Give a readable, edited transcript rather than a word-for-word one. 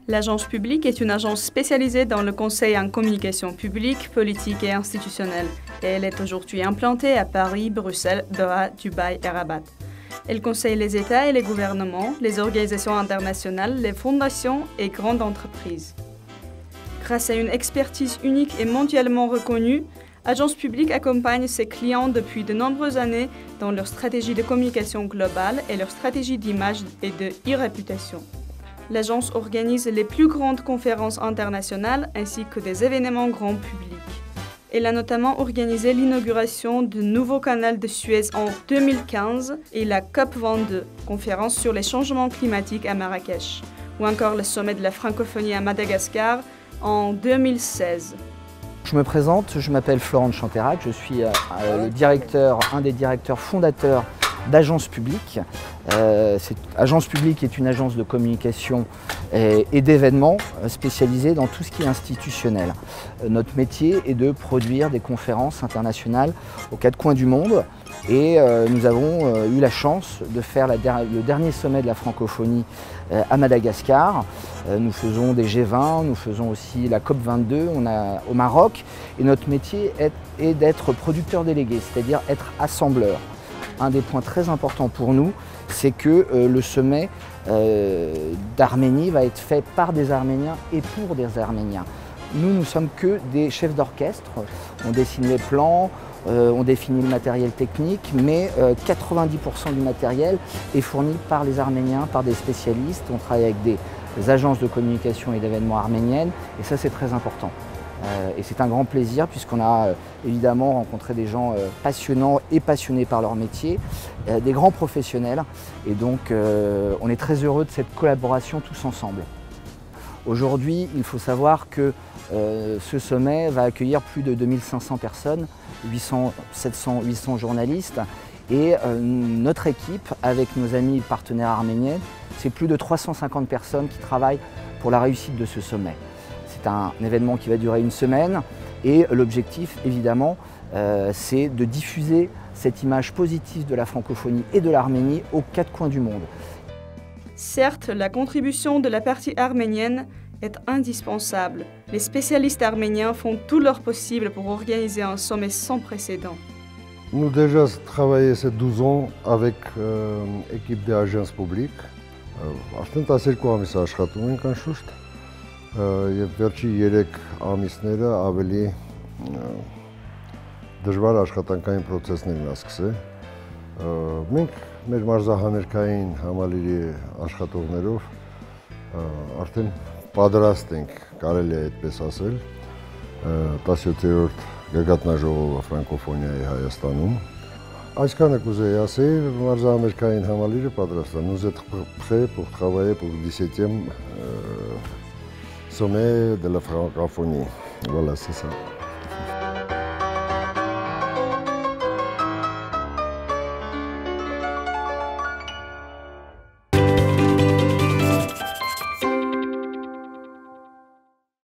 L'agence publique est une agence spécialisée dans le conseil en communication publique, politique et institutionnelle. Et elle est aujourd'hui implantée à Paris, Bruxelles, Doha, Dubaï et Rabat. Elle conseille les États et les gouvernements, les organisations internationales, les fondations et grandes entreprises. Grâce à une expertise unique et mondialement reconnue, Agence publique accompagne ses clients depuis de nombreuses années dans leur stratégie de communication globale et leur stratégie d'image et de e-réputation. L'agence organise les plus grandes conférences internationales ainsi que des événements grand public. Elle a notamment organisé l'inauguration du nouveau canal de Suez en 2015 et la COP22, conférence sur les changements climatiques à Marrakech, ou encore le sommet de la francophonie à Madagascar en 2016. Je me présente, je m'appelle Florent de Chanteyrac, je suis un des directeurs fondateurs d'Agence publique. Agence publique est une agence de communication et d'événements spécialisée dans tout ce qui est institutionnel. Notre métier est de produire des conférences internationales aux quatre coins du monde et nous avons eu la chance de faire le dernier sommet de la francophonie à Madagascar. Nous faisons des G20, nous faisons aussi la COP22 au Maroc et notre métier est d'être producteur délégué, c'est-à-dire être assembleur. Un des points très importants pour nous, c'est que le sommet d'Arménie va être fait par des Arméniens et pour des Arméniens. Nous ne sommes que des chefs d'orchestre, on dessine les plans, on définit le matériel technique, mais 90% du matériel est fourni par les Arméniens, par des spécialistes. On travaille avec des agences de communication et d'événements arméniennes, et ça c'est très important. Et c'est un grand plaisir puisqu'on a évidemment rencontré des gens passionnants et passionnés par leur métier, des grands professionnels, et donc on est très heureux de cette collaboration tous ensemble. Aujourd'hui, il faut savoir que ce sommet va accueillir plus de 2500 personnes, 800 journalistes, et notre équipe, avec nos amis partenaires arméniens, c'est plus de 350 personnes qui travaillent pour la réussite de ce sommet. C'est un événement qui va durer une semaine et l'objectif, évidemment, c'est de diffuser cette image positive de la francophonie et de l'Arménie aux quatre coins du monde. Certes, la contribution de la partie arménienne est indispensable. Les spécialistes arméniens font tout leur possible pour organiser un sommet sans précédent. Nous déjà travaillé ces 12 ans avec l'équipe de l'agence publique. Արդեն 12 ամիս աշխատում ենք անշուշտ եւ վերջի 3 ամիսները ավելի դժվար աշխատանքային process-ներն ա սկսել։ Մենք մեր մարզահաներկային համալիրի աշխատողներով արդեն պատրաստ ենք, կարելի է այդպես ասել, 17-րդ գագաթնաժողովը ֆրանկոֆոնիայի Հայաստանում։ Այսքանը կուզեի ասել, մարզահաներկային համալիրը պատրաստ է։ Nous êtes prêts pour travailler pour le 17e sommet de la francophonie. Voilà, c'est ça.